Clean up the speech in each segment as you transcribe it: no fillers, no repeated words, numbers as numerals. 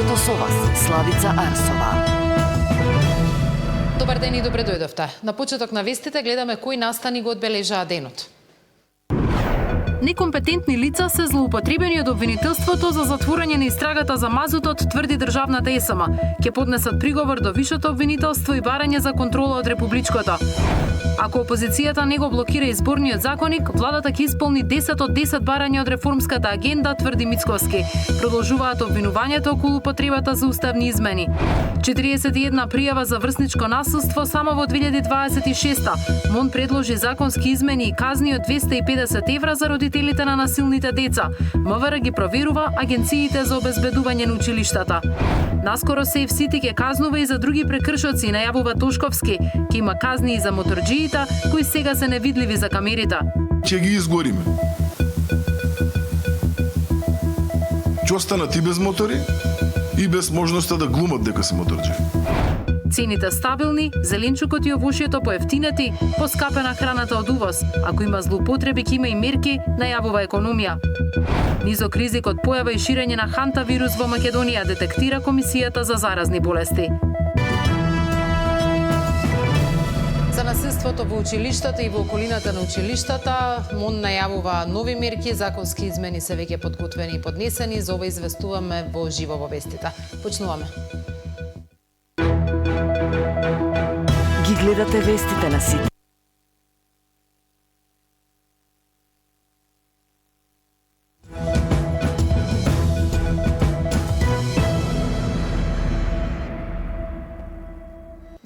студиото со вас, Славица Арсова. Добар ден и добре дојдовте. На почеток на вестите гледаме кои настани го одбележаа денот. Некомпетентни лица се злоупотребени од обвинителството за затворање на истрагата за мазутот, тврди државната ЕСМ. Ќе поднесат приговор до вишето обвинителство и барање за контрола од републичкото. Ако опозицијата не го блокира изборниот законник, владата ќе исполни 10 од 10 барања од реформската агенда, тврди Мицковски. Продолжуваат обвинувањето околу потребата за уставни измени. 41 пријава за врсничко насилство само во 2026-та. МОН предложи законски измени и казни од 250 евра за родителите на насилните деца. МВР ги проверува агенциите за обезбедување на училиштата. Наскоро Сейф Сити ќе казнува и за други прекршоци, најавува Тошковски. Ќе има казни и за моторџиите кои сега се невидливи за камерите. Ќе ги изгориме. Ќе останат и без мотори и без можноста да глумат дека се моторџи. Цените стабилни, зеленчукот и овошјето поевтинети, поскапена храната од увоз. Ако има злоупотреби, ќе има и мерки, најавува економија. Низок ризик од појава и ширење на хантавирус во Македонија, детектира Комисијата за заразни болести. За насилството во училиштата и во околината на училиштата, МОН најавува нови мерки, законски измени се веќе подготвени и поднесени. За ова известуваме во живо во вестите. Почнуваме. Ги гледате вестите на Сити.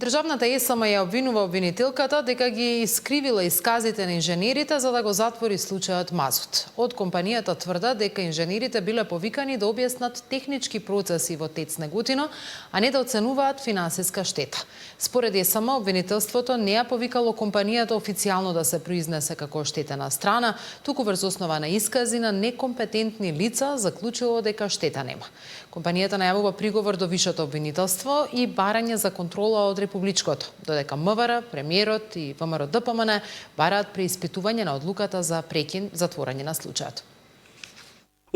Државната ЕСМ ја обвинува обвинителката дека ги искривила исказите на инженерите за да го затвори случајот Мазут. Од компанијата тврда дека инженерите биле повикани да објаснат технички процеси во ТЕЦ Неготино, а не да оценуваат финансиска штета. Според ЕСМ, обвинителството не ја повикало компанијата официјално да се произнесе како оштетена страна, туку врз основа на искази на некомпетентни лица заклучило дека штета нема. Компанијата најавува приговор до вишето обвинителство и барање за контрола од републичкото, додека МВР, премиерот и ВМРО-ДПМН бараат преиспитување на одлуката за прекин затворање на случајот.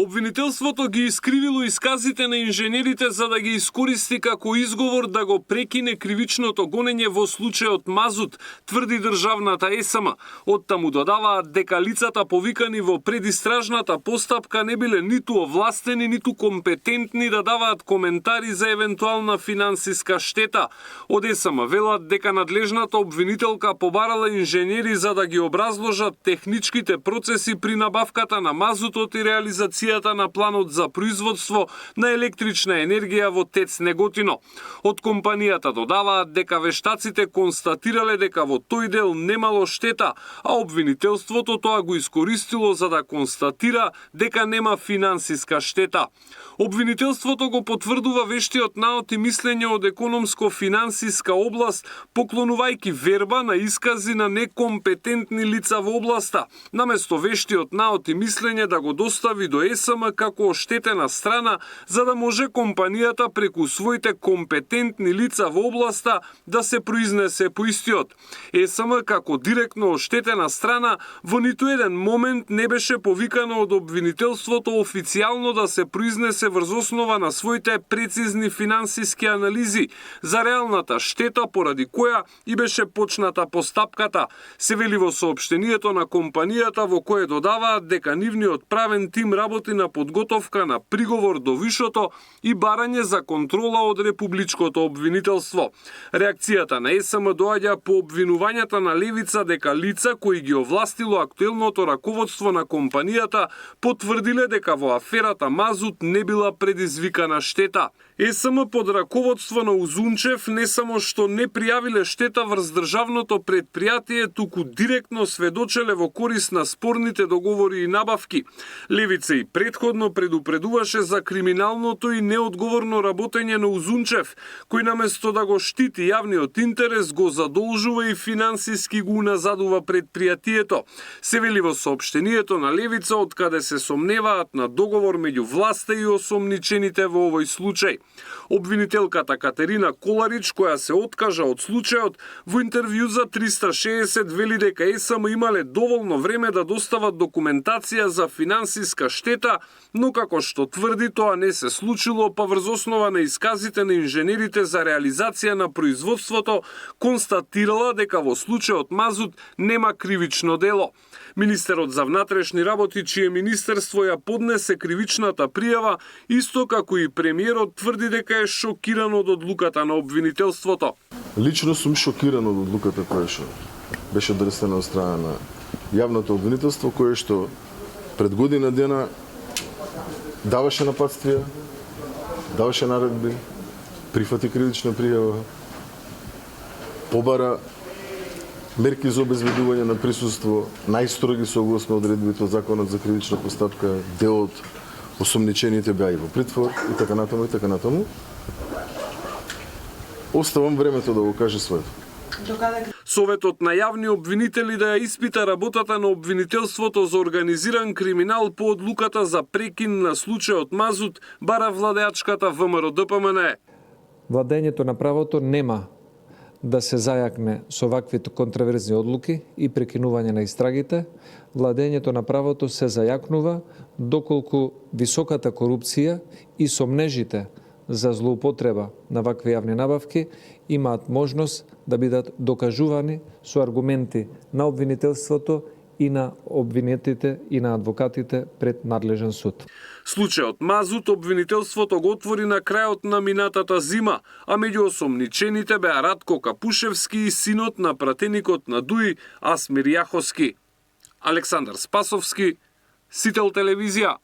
Обвинителството ги искривило исказите на инженерите за да ги искористи како изговор да го прекине кривичното гонење во случајот Мазут, тврди државната ЕСМ. Оттаму додаваат дека лицата повикани во предистражната постапка не биле ниту овластени, ниту компетентни да даваат коментари за евентуална финансиска штета. Од ЕСМ велат дека надлежната обвинителка побарала инженери за да ги образложат техничките процеси при набавката на мазутот и реализација на планот за производство на електрична енергија во ТЕЦ Неготино. Од компанијата додаваат дека вештаците констатирале дека во тој дел немало штета, а обвинителството тоа го искористило за да констатира дека нема финансиска штета. Обвинителството го потврдува вештиот наод и мислење од економско-финансиска област, поклонувајќи верба на искази на некомпетентни лица во областа, наместо вештиот наод и мислење да го достави до ЕСМ како оштетена страна, за да може компанијата преку своите компетентни лица во областа да се произнесе по истиот. ЕСМ како директно оштетена страна во ниту еден момент не беше повикано од обвинителството официјално да се произнесе врз основа на своите прецизни финансиски анализи за реалната штета поради која и беше почната постапката, се вели во соопштението на компанијата во кое додаваат дека нивниот правен тим работи на подготовка на приговор до вишото и барање за контрола од републичкото обвинителство. Реакцијата на ЕСМ доаѓа по обвинувањата на левица дека лица кои ги овластило актуелното раководство на компанијата потврдиле дека во аферата Мазут не била предизвикана штета. ЕСМ под раководство на Узунчев не само што не пријавиле штета врз државното предпријатие, туку директно сведочеле во корис на спорните договори и набавки. Левица и предходно предупредуваше за криминалното и неодговорно работење на Узунчев, кој наместо да го штити јавниот интерес, го задолжува и финансиски го уназадува предпријатието. Се вели во соопштението на Левица, од каде се сомневаат на договор меѓу власта и осомничените во овој случај. Обвинителката Катерина Коларич, која се откажа од случајот, во интервју за 360 вели дека ЕСМ имале доволно време да достават документација за финансиска штета бюџета, но како што тврди тоа не се случило, па врз основа на исказите на инженерите за реализација на производството, констатирала дека во случајот Мазут нема кривично дело. Министерот за внатрешни работи, чие министерство ја поднесе кривичната пријава, исто како и премиерот, тврди дека е шокиран од одлуката на обвинителството. Лично сум шокиран од одлуката која што беше дрсена од страна на јавното обвинителство, кое што пред година дена даваше нападствија, даваше наредби, прифати кривична пријава, побара мерки за обезбедување на присуство, најстроги согласно одредбите од Законот за кривична постапка, дел од осомничените беа и во притвор и така натаму и така натаму. Оставам времето да го каже своето. Советот на јавни обвинители да ја испита работата на обвинителството за организиран криминал по одлуката за прекин на случајот Мазут бара владеачката ВМРО-ДПМНЕ. Владењето на правото нема да се зајакне со ваквите контраверзни одлуки и прекинување на истрагите. Владењето на правото се зајакнува доколку високата корупција и сомнежите за злоупотреба на вакви јавни набавки имаат можност да бидат докажувани со аргументи на обвинителството и на обвинетите и на адвокатите пред надлежен суд. Случајот Мазут обвинителството го отвори на крајот на минатата зима, а меѓу осомничените беа Радко Капушевски и синот на пратеникот на ДУИ Асмир Јаховски. Александар Спасовски, Сител телевизија.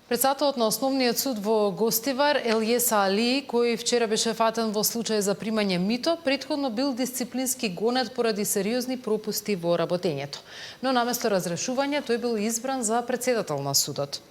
Председателот на Основниот суд во Гостивар, Елјеса Али, кој вчера беше фатен во случај за примање мито, претходно бил дисциплински гонет поради сериозни пропусти во работењето. Но наместо разрешување, тој бил избран за председател на судот.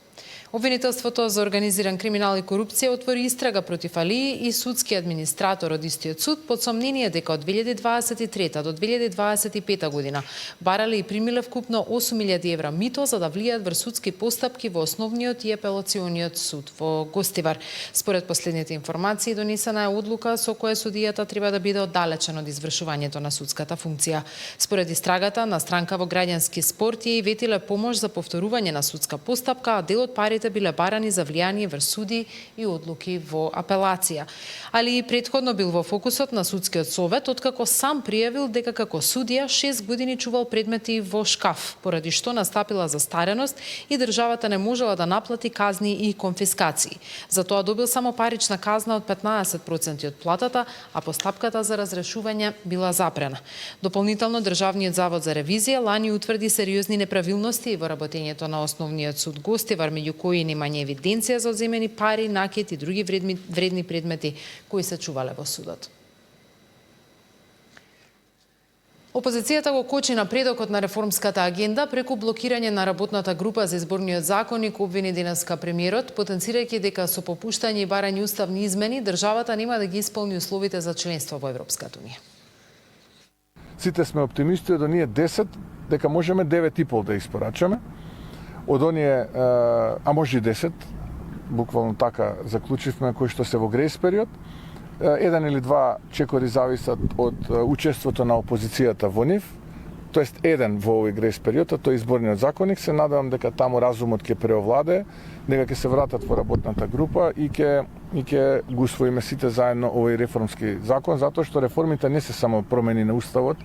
Обвинителството за организиран криминал и корупција отвори истрага против Али и судски администратор од истиот суд под сомнение дека од 2023 до 2025 година барале и примиле вкупно 8.000 евра мито за да влијат врз судски постапки во Основниот и Апелациониот суд во Гостивар. Според последните информации, донесена е одлука со која судијата треба да биде оддалечен од извршувањето на судската функција. Според истрагата, на странка во граѓански спор тие и ветиле помош за повторување на судска постапка, а дел од парите биле барани за влијание врз суди и одлуки во апелација. Али и претходно бил во фокусот на судскиот совет, откако сам пријавил дека како судија 6 години чувал предмети во шкаф, поради што настапила застареност и државата не можела да наплати казни и конфискации. Затоа добил само парична казна од 15% од платата, а постапката за разрешување била запрена. Дополнително Државниот завод за ревизија лани утврди сериозни неправилности во работењето на Основниот суд Гостивар, меѓу кои немање евиденција за одземени пари, накет и други вредни предмети кои се чувале во судот. Опозицијата го кочи напредокот на реформската агенда преку блокирање на работната група за изборниот законник, обвини денеска премиерот, потенцирајќи дека со попуштање и барање уставни измени државата нема да ги исполни условите за членство во Европската унија. Сите сме оптимисти до ние 10, дека можеме 9,5 да испорачаме. Од оние, а може и 10, буквално така заклучивме, кои што се во грејс период. Еден или два чекори зависат од учеството на опозицијата во нив, тоест еден во овој грејс период, а тој изборниот законник. Се надевам дека таму разумот ќе преовладее, дека ќе се вратат во работната група и ќе го усвоиме сите заедно овој реформски закон, затоа што реформите не се само промени на уставот.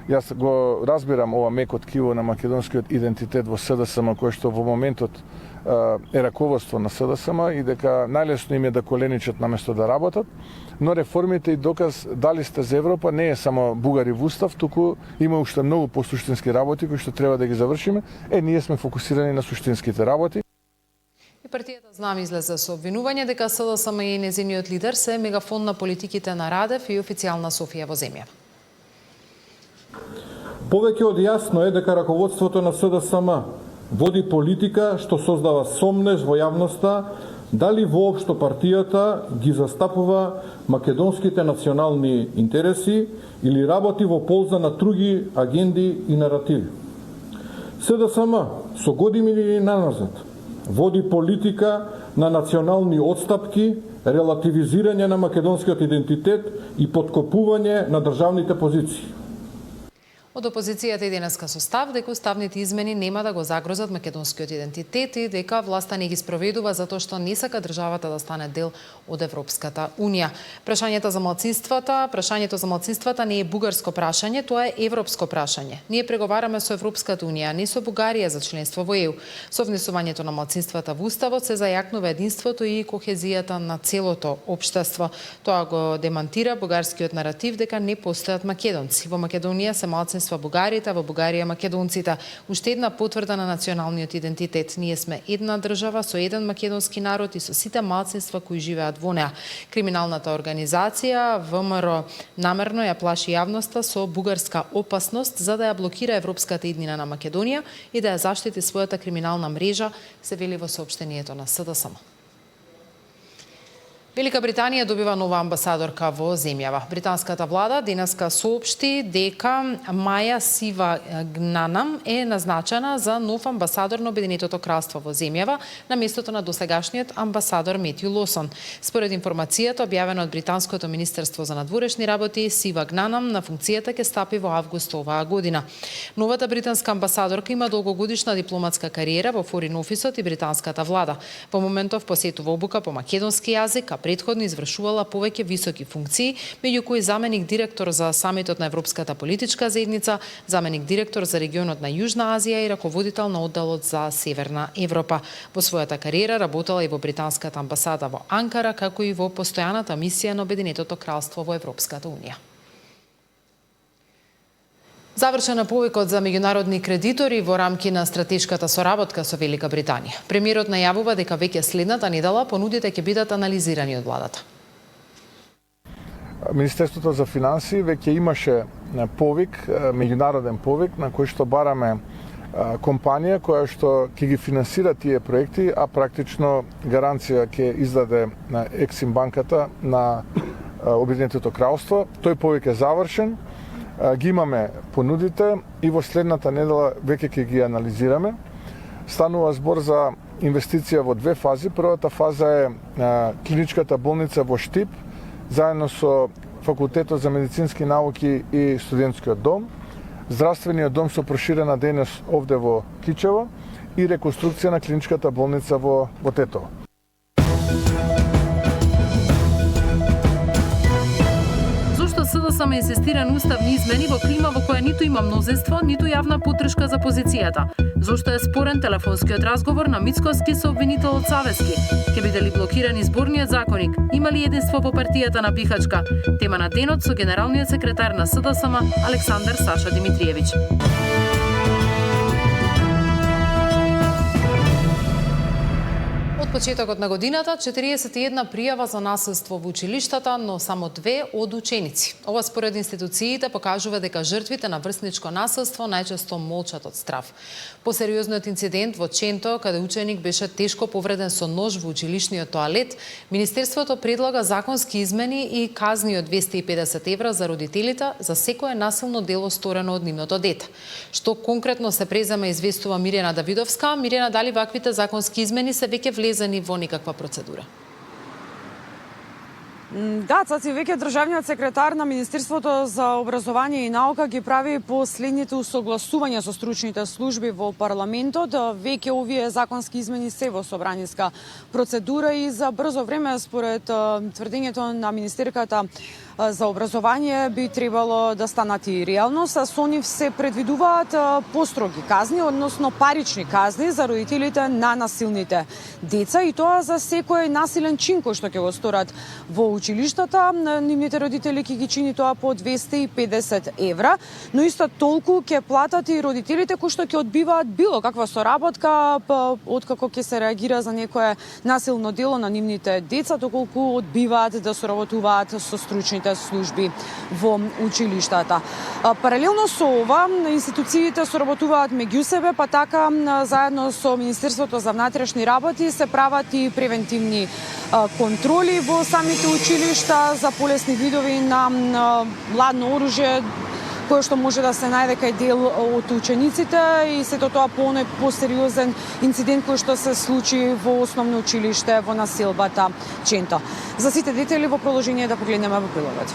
Јас го разбирам ова меко ткиво на македонскиот идентитет во СДСМ, кој што во моментот е раководство на СДСМ и дека најлесно им е да коленичат наместо да работат, но реформите и доказ дали сте за Европа не е само бугари в устав, туку има уште многу посуштински работи кои што треба да ги завршиме. Ние сме фокусирани на суштинските работи. И партијата Знам излезе со обвинување дека СДСМ и незиниот лидер се мегафон на политиките на Радев и официјална Софија во земја. Повеќе од јасно е дека раководството на СДСМ води политика што создава сомнеж во јавноста дали воопшто партијата ги застапува македонските национални интереси или работи во полза на други агенди и наративи. СДСМ со години наназад води политика на национални отстапки, релативизирање на македонскиот идентитет и подкопување на државните позиции. Од опозицијата и денеска со став дека уставните измени нема да го загрозат македонскиот идентитет и дека власта не ги спроведува затоа што не сака државата да стане дел од Европската унија. Прашањето за малцинствата не е бугарско прашање, тоа е европско прашање. Ние преговараме со Европската унија, не со Бугарија за членство во ЕУ. Со внесувањето на малцинствата во уставот се зајакнува единството и кохезијата на целото општество. Тоа го демантира бугарскиот наратив дека не постојат македонци. Во Македонија се малцинства бугарите, во Бугарија македонците. Уште една потврда на националниот идентитет. Ние сме една држава со еден македонски народ и со сите малцинства кои живеат во неа. Криминалната организација ВМРО намерно ја плаши јавноста со бугарска опасност за да ја блокира европската иднина на Македонија и да ја заштити својата криминална мрежа, се вели во соопштението на СДСМ. Велика Британија добива нова амбасадорка во земјава. Британската влада денеска соопшти дека Маја Сивагнанам е назначена за нов амбасадор на Обединетото кралство во земјава на местото на досегашниот амбасадор Метју Лосон. Според информацијата објавена од Британското министерство за надворешни работи, Сивагнанам на функцијата ќе стапи во август оваа година. Новата британска амбасадорка има долгогодишна дипломатска кариера во Форин офисот и британската влада. Во моментов посетува обука по македонски јазик, претходно извршувала повеќе високи функции, меѓу кои заменик директор за самитот на Европската политичка заедница, заменик директор за регионот на Јужна Азија и раководител на одделот за Северна Европа. Во својата кариера работела и во британската амбасада во Анкара, како и во постојаната мисија на Обединетото кралство во Европската унија. Завршена повикот за меѓународни кредитори во рамки на стратешката соработка со Велика Британија. Премиерот најавува дека веќе следната недела понудите ќе бидат анализирани од владата. Министерството за финансии веќе имаше повик, меѓународен повик, на кој што бараме компанија која што ќе ги финансира тие проекти, а практично гаранција ќе издаде на Ексим банката на Обединетото кралство. Тој повик е завршен. Ги имаме понудите и во следната недела веќе ќе ги анализираме. Станува збор за инвестиција во две фази. Првата фаза е клиничката болница во Штип, заедно со Факултетот за медицински науки и студентскиот дом, здравствениот дом со проширена дејност овде во Кичево и реконструкција на клиничката болница во Тетово. СДСМ инсистира на уставни измени во клима во која ниту има мнозинство, ниту јавна поддршка за позицијата. Зошто е спорен телефонскиот разговор на Мицкоски со обвинителот Савески? Ќе биде ли блокиран изборниот законник? Има ли единство по партијата на Бихачка? Тема на денот со генералниот секретар на СДСМ Александар Саша Димитриевиќ. Од почетокот на годината 41 пријава за насилство во училиштата, но само 2 од ученици. Ова според институциите покажува дека жртвите на врсничко насилство најчесто молчат од страв. По сериозниот инцидент во Ченто, каде ученик беше тешко повреден со нож во училишниот тоалет, Министерството предлага законски измени и казни од 250 евра за родителите за секое насилно дело сторено од нивното дете. Што конкретно се презема известува Мирена Давидовска. Мирена, дали ваквите законски измени се веќе влезени во никаква процедура? Да, Цаци, веќе државниот секретар на Министерството за образование и наука ги прави последните усогласувања со стручните служби во парламентот. Веќе овие законски измени се во собраниска процедура и за брзо време, според тврдењето на министерката за образование, би требало да станат и реалност, а со нив се предвидуваат построги казни, односно парични казни за родителите на насилните деца, и тоа за секој насилен чин кој што ќе го сторат во училиштата. Нивните родители ќе ги чини тоа по 250 евра, но исто толку ќе платат и родителите кои што ќе одбиваат било каква соработка откако ќе се реагира за некое насилно дело на нивните деца, доколку одбиваат да соработуваат со стручните служби во училиштата. Паралелно со ова, институциите соработуваат меѓу себе, па така заедно со Министерството за внатрешни работи се прават и превентивни контроли во самите училишта за полесни видови на ладно оружје, кое што може да се најде кај дел од учениците, и сето тоа по оној посериозен инцидент кој што се случи во основно училиште во населбата Ченто. За сите детали во продолжение да погледнеме во прилогот.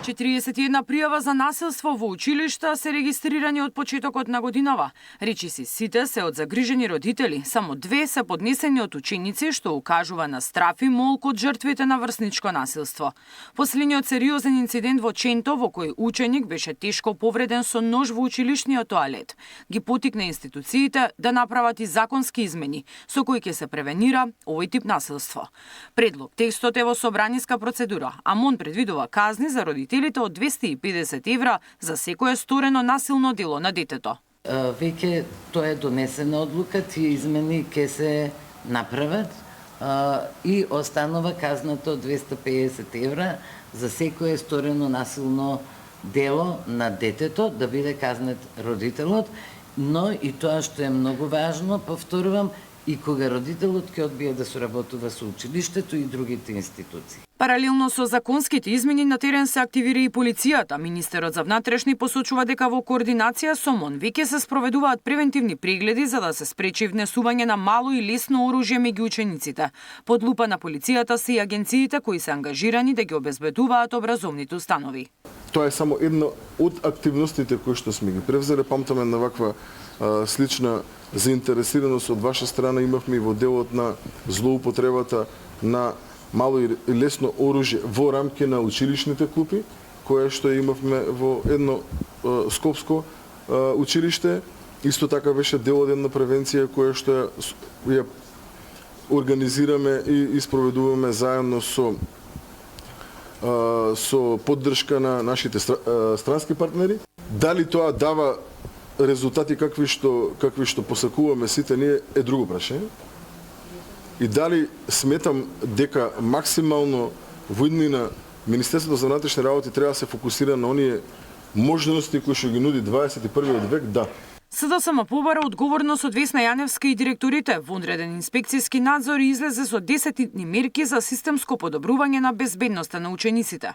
41 пријава за насилство во училишта се регистрирани од почетокот на годинава. Речиси сите се од загрижени родители, само 2 се поднесени од ученици, што укажува на страф и молк од жртвите на врсничко насилство. Последниот сериозен инцидент во Ченто, во кој ученик беше тешко повреден со нож во училишниот тоалет, ги потикна институциите да направат и законски измени, со кои ќе се превенира овој тип насилство. Предлог текстот е во собраниска процедура, а МОН предвидува казни за родителите од 250 евра за секое сторено насилно дело на детето. Веќе тоа е донесена одлука, тие измени ќе се направат и останува казната од 250 евра за секое сторено насилно дело на детето, да биде казнет родителот, но и тоа што е многу важно, повторувам, и кога родителот ќе одбие да соработува со училиштето и другите институции. Паралелно со законските измени на терен се активира и полицијата. Министерот за внатрешни посочува дека во координација со МОН веќе се спроведуваат превентивни прегледи за да се спречи внесување на мало и лесно оружје меѓу учениците. Под лупа на полицијата се и агенциите кои се ангажирани да ги обезбедуваат образовните установи. Тоа е само една од активностите кои што сме ги превзеле. Памтаме на ваква слична заинтересираност од ваша страна имавме и во делот на злоупотребата на мало и лесно оружје во рамки на училишните клупи, кое што имавме во едно скопско училиште. Исто така беше дел од една превенција која што ја организираме и испроведуваме заедно со поддршка на нашите странски партнери. Дали тоа дава резултати какви што посакуваме сите ние е друго прашање. И дали сметам дека максимално во иднина Министерството за внатрешни работи треба да се фокусира на оние можности кои што ги нуди 21 век, да. СДСМ побара одговорност од Весна Јаневска и директорите. Вонреден инспекцијски надзор излезе со 10 мерки за системско подобрување на безбедноста на учениците.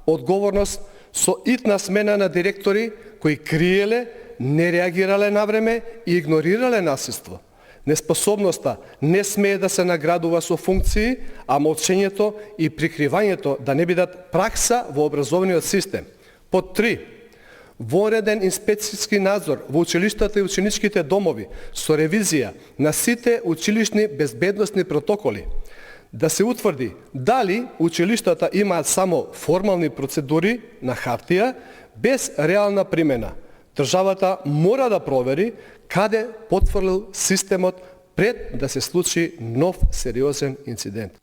Одговорност со итна смена на директори кои криеле, не реагирале на време и игнорирале насилство. Неспособноста не смее да се наградува со функции, а молчењето и прикривањето да не бидат пракса во образовниот систем. Под 3. Вонреден инспекцијски надзор во училиштата и ученичките домови со ревизија на сите училишни безбедносни протоколи. Да се утврди дали училиштата имаат само формални процедури на хартија без реална примена. Државата мора да провери каде потврлил системот пред да се случи нов сериозен инцидент.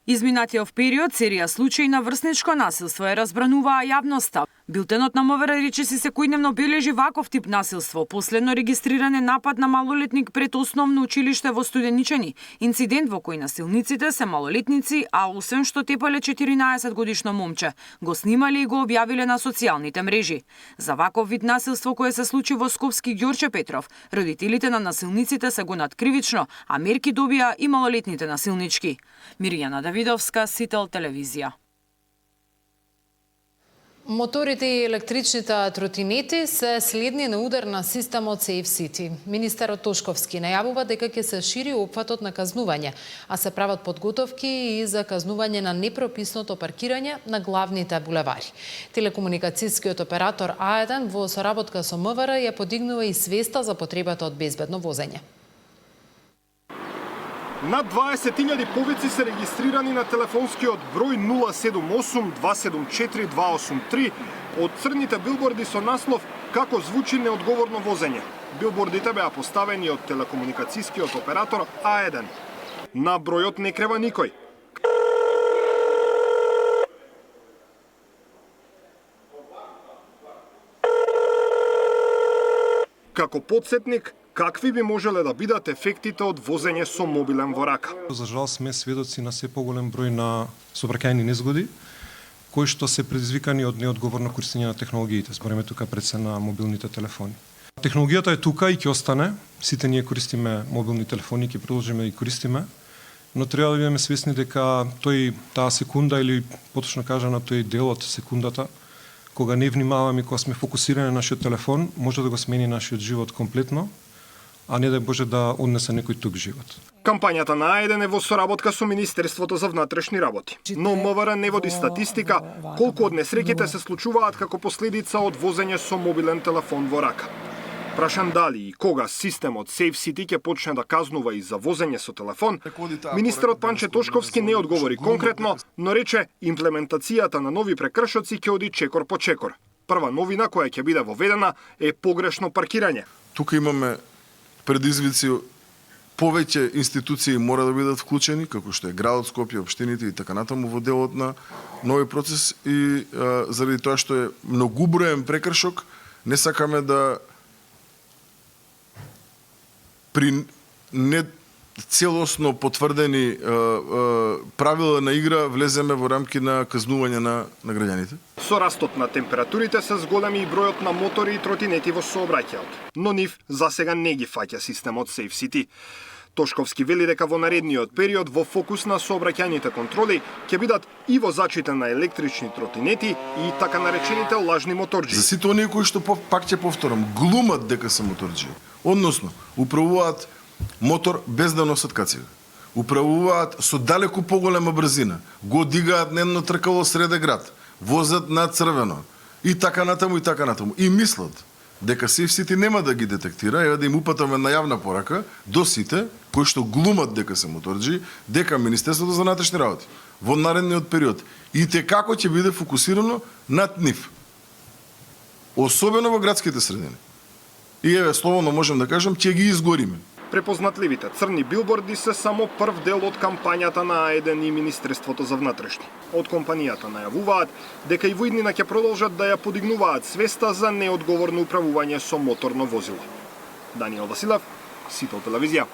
Изминатиот период серија случаи на врсничко насилство е разбрануваа јавноста. Билтенот на МВР речиси секојдневно бележи ваков тип насилство. Последно регистриран е напад на малолетник пред основно училиште во Студеничани. Инцидент во кој насилниците се малолетници, а освен што тепале 14 годишно момче, го снимале и го објавиле на социјалните мрежи. За ваков вид насилство кое се случи во Скопски Ѓорче Петров, родителите на насилниците се гонат кривично, а мерки добија и малолетните насилнички. Мирјана Давидовска, Сител телевизија. Моторите и електричните тротинети се следни на удар на системот Safe City. Министерот Тошковски најавува дека ќе се шири опфатот на казнување, а се прават подготовки и за казнување на непрописното паркирање на главните булевари. Телекомуникацијскиот оператор А1 во соработка со МВР ја подигнува и свеста за потребата од безбедно возење. Над 20.000 повици се регистрирани на телефонскиот број 078-274-283 од црните билборди со наслов «Како звучи неодговорно возење». Билбордите беа поставени од телекомуникацијскиот оператор А1. На бројот не крева никој. Како подсетник, какви би можеле да бидат ефектите од возење со мобилен во рака? За жал сме сведоци на се поголем број на сообраќајни незгоди кои што се предизвикани од неодговорно користење на технологиите. Збориме тука пред се на мобилните телефони. Технологијата е тука и ќе остане. Сите ние користиме мобилни телефони, ќе продолжиме да ги користиме, но треба да бидеме свесни дека таа секунда или поточно кажано тој дел од секундата кога не внимаваме и кога сме фокусирани на нашиот телефон, може да го смени нашиот живот комплетно. а не дај Боже да однесе некој тук живот. Кампањата на А1 е во соработка со Министерството за внатрешни работи. Но МВР не води статистика колку од несреќите се случуваат како последица од возење со мобилен телефон во рака. Прашан дали и кога системот SafeCity ќе почне да казнува и за возење со телефон, министерот Панче Тошковски не одговори конкретно, но рече имплементацијата на нови прекршоци ќе оди чекор по чекор. Прва новина која ќе биде воведена е погрешно паркирање. Тука имаме предизвици, повеќе институции мора да бидат вклучени, како што е градот Скопје, општините и така натаму во делот на нови процес и заради тоа што е многуброен прекршок, не сакаме да при не целосно потврдени правила на игра влеземе во рамки на казнување на граѓаните. Со растот на температурите се зголеми и бројот на мотори и тротинети во сообраќајот, но нив засега не ги фаќа системот SafeCity. Тошковски вели дека во наредниот период во фокус на сообраќајните контроли ќе бидат и возачите на електрични тротинети и така наречените лажни моторџи. За сите оние кои што пак ќе повторам, глумат дека се моторџи, односно управуваат мотор без да носат кацига. Управуваат со далеку поголема брзина, го дигаат на едно тркало среде град, возат на црвено и така натаму и така натаму. И мислат дека SafeCity нема да ги детектира, ева да им упатаме на јавна порака до сите кои што глумат дека се моторџи, дека Министерството за внатрешни работи во наредниот период и те како ќе биде фокусирано над нив. Особено во градските средини. И еве слободно можем да кажам, ќе ги изгориме. Препознатливите црни билборди се само прв дел од кампањата на А1 и Министерството за внатрешни. Од компанијата најавуваат дека и во иднина ќе продолжат да ја подигнуваат свеста за неодговорно управување со моторно возило. Даниел Василев, Сител телевизија.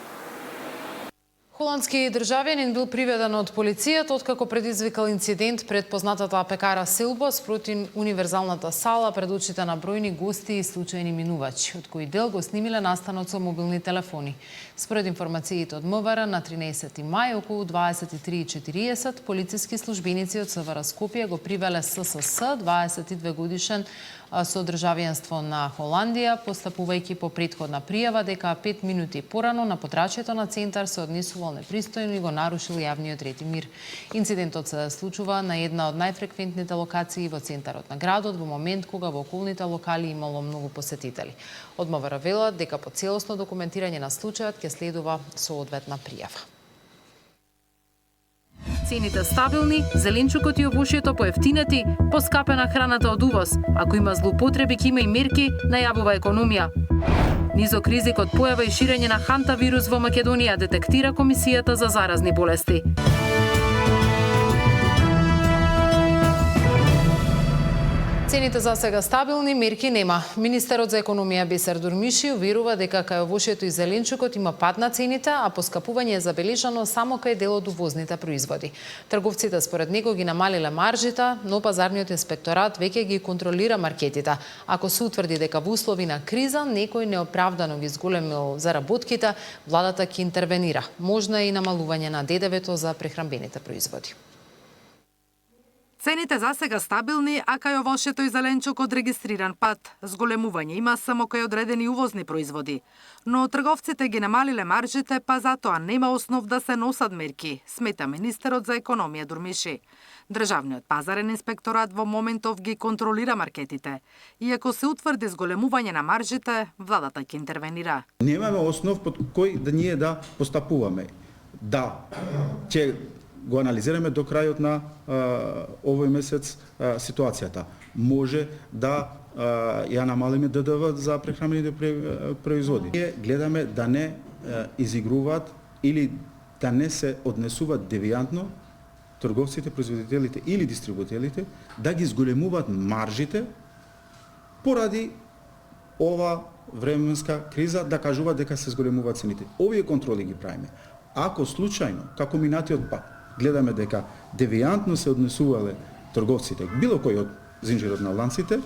Холандски државјанин бил приведен од полицијата откако предизвикал инцидент пред познатата пекара Силбо спроти универзалната сала пред очите на бројни гости и случајни минувачи, од кои дел го снимиле настанот со мобилни телефони. Според информациите од МВР на 13 мај околу 23:40 полициски службеници од СВР Скопје го привеле ССС, 22 годишен со државјанство на Холандија, постапувајќи по претходна пријава дека 5 минути порано на потрачјето на центар се однесувал непристојно и го нарушил јавниот ред и мир. Инцидентот се случува на една од најфреквентните локации во центарот на градот во момент кога во околните локали имало многу посетители. Од МВР велат дека по целосно документирање на случајот ќе следува соодветна пријава. Цените стабилни, зеленчукот и овошјето поевтинети, поскапена храната од увоз. Ако има злоупотреби, ќе има и мерки, најавува економија. Низок ризик од појава и ширење на хантавирус во Македонија, детектира Комисијата за заразни болести. Цените за сега стабилни, мерки нема. Министерот за економија Бисер Дурмиши уверува дека кај овошјето и зеленчукот има пад на цените, а поскапување е забележано само кај дел од увозните производи. Трговците според него ги намалиле маржите, но пазарниот инспекторат веќе ги контролира маркетите. Ако се утврди дека во услови на криза некој неоправдано ги зголемил заработките, владата ќе интервенира. Можно е и намалување на ДДВ-то за прехранбените производи. Цените за сега стабилни, а кај овошјето и зеленчукот регистриран пад. Зголемување има само кај одредени увозни производи. Но трговците ги намалиле маржите, па затоа нема основ да се носат мерки, смета министерот за економија Дурмиши. Државниот пазарен инспекторат во моментов ги контролира маркетите. И ако се утврди зголемување на маржите, владата ќе интервенира. Немаме основ под кој да ние да постапуваме. Да, ќе го анализираме до крајот на овој месец ситуацијата. Може да ја намалиме ДДВ за прехранбените производи. Ние гледаме да не изигруваат или да не се однесуваат девијантно трговците, производителите или дистрибутерите, да ги зголемуваат маржите поради ова временска криза, да кажуваат дека се зголемуваат цените. Овие контроли ги правиме. Ако случајно, како минатиот пат, гледаме дека девијантно се однесувале трговците, било кој од зинџерот на ланците,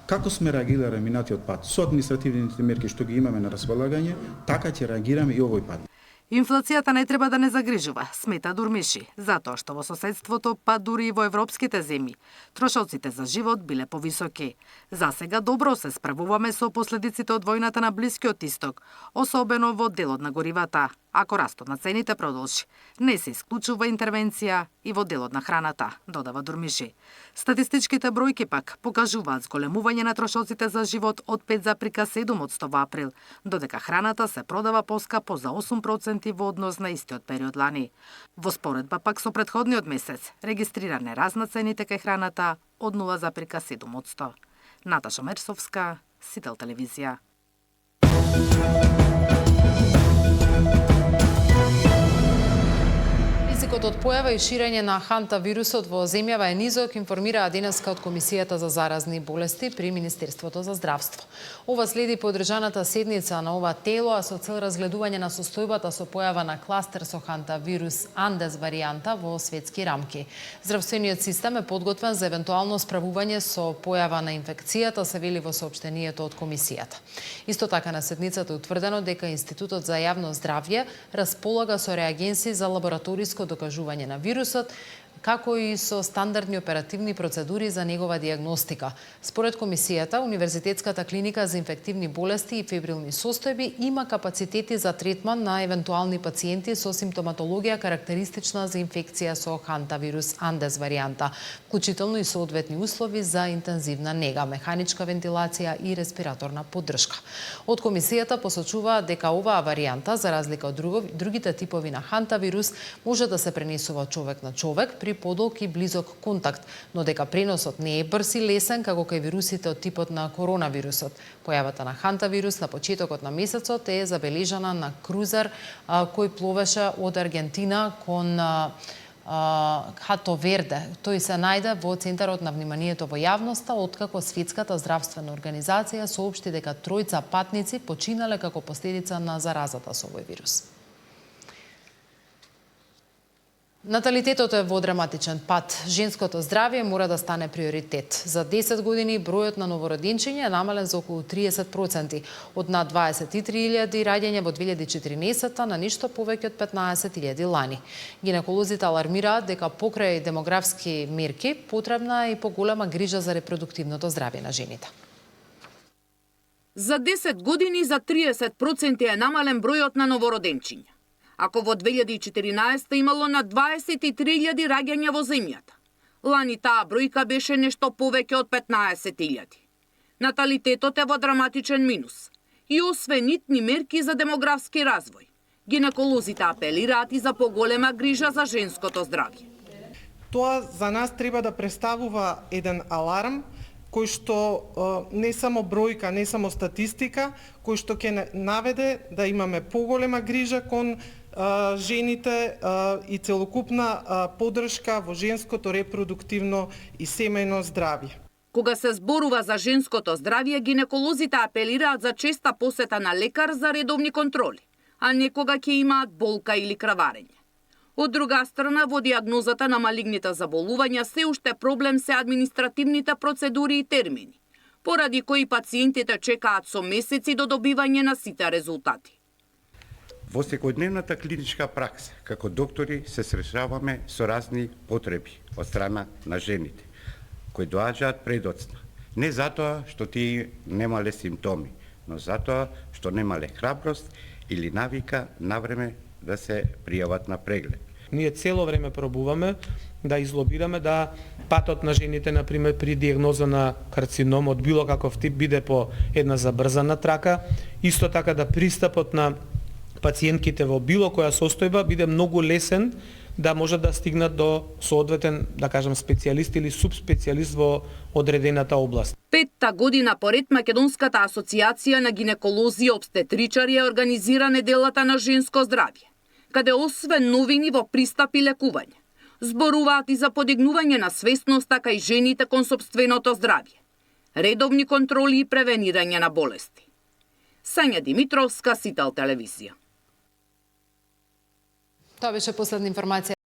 како сме реагирале минатиот пат со административните мерки што ги имаме на располагање, така ќе реагираме и овој пат. Инфлацијата не треба да не загрижува, смета Дурмиши, затоа што во соседството, па дури и во европските земји, трошоците за живот биле повисоки. За сега добро се справуваме со последиците од војната на Блискиот Исток, особено во делот на горивата. Ако растот на цените продолжи, не се исклучува интервенција и во делот на храната, додава Дурмиши. Статистичките бројки пак покажуваат зголемување на трошоците за живот од 5,7% во април, додека храната се продава поскапо за 8% во однос на истиот период лани. Во споредба пак со претходниот месец, регистриран е раст на цените кај храната од 0,7%. Наташа Мерсовска, Сител телевизија. Ризикот од појава и ширење на хантавирусот во земјава е низок, информираа денеска од Комисијата за заразни болести при Министерството за здравство. Ова следи по одржаната седница на ова тело, а со цел разгледување на состојбата со појава на кластер со хантавирус Андес варијанта во светски рамки. Здравствениот систем е подготвен за евентуално справување со појава на инфекцијата, се вели во соопштението од Комисијата. Исто така на седницата е утврдено дека Институтот за јавно здравје располага со реагенси за лабораториско докажување на вирусот, како и со стандардни оперативни процедури за негова диагностика. Според Комисијата, Универзитетската клиника за инфективни болести и фебрилни состојби има капацитети за третман на евентуални пациенти со симптоматологија карактеристична за инфекција со хантавирус Андес варијанта, вклучително и соодветни услови за интензивна нега, механичка вентилација и респираторна поддршка. Од Комисијата посочуваат дека оваа варијанта, за разлика од другите типови на хантавирус, може да се пренесува од човек на човек при подолг и близок контакт, но дека преносот не е брз и лесен како кај вирусите од типот на коронавирусот. Појавата на хантавирус на почетокот на месецот е забележана на крузер кој пловеше од Аргентина кон Хато Верде. Тој се најде во центарот на вниманието во јавноста, откако Светската здравствена организација соопшти дека тројца патници починале како последица на заразата со овој вирус. Наталитетот е во драматичен пат. Женското здравје мора да стане приоритет. За 10 години бројот на новороденчиња е намален за околу 30%, од над 23.000 раѓања во 2014 на ништо повеќе од 15.000 лани. Гинеколозите алармираат дека покрај демографски мерки потребна е и поголема грижа за репродуктивното здравје на жените. За 10 години за 30% е намален бројот на новороденчиња. Ако во 2014 имало на 23.000 раѓања во земјата, лани таа бројка беше нешто повеќе од 15.000. Наталитетот е во драматичен минус и освен нитни мерки за демографски развој, гинеколозите апелираат и за поголема грижа за женското здравје. Тоа за нас треба да представува еден аларм кој што не само бројка, не само статистика, кој што ќе наведе да имаме поголема грижа кон жените и целокупна поддршка во женското репродуктивно и семејно здравје. Кога се зборува за женското здравје, гинеколозите апелираат за честа посета на лекар за редовни контроли, а не кога ќе имаат болка или краварење. Од друга страна, во диагнозата на малигните заболувања се уште проблем се административните процедури и термини, поради кои пациентите чекаат со месеци до добивање на сите резултати. Во секојдневната клиничка пракса, како доктори, се сретаваме со разни потреби од страна на жените, кои доаѓаат предоцна. Не затоа што тие немале симптоми, но затоа што немале храброст или навика навреме да се пријават на преглед. Ние цело време пробуваме да излобираме да патот на жените, например, при диагноза на карцином од било каков тип биде по една забрзана трака, исто така да пристапот на пациентките во било која состојба биде многу лесен да може да стигнат до соодветен, да кажем, специјалист или субспецијалист во одредената област. 5-та година поред Македонската асоциација на гинеколози и обстетричари организира неделата на женско здравје, каде освен новини во пристап и лекување, зборуваат и за подигнување на свесноста кај жените кон сопственото здравје, редовни контроли и превенирање на болести. Сања Димитровска, Сител телевизија. Тоа беше последна информација.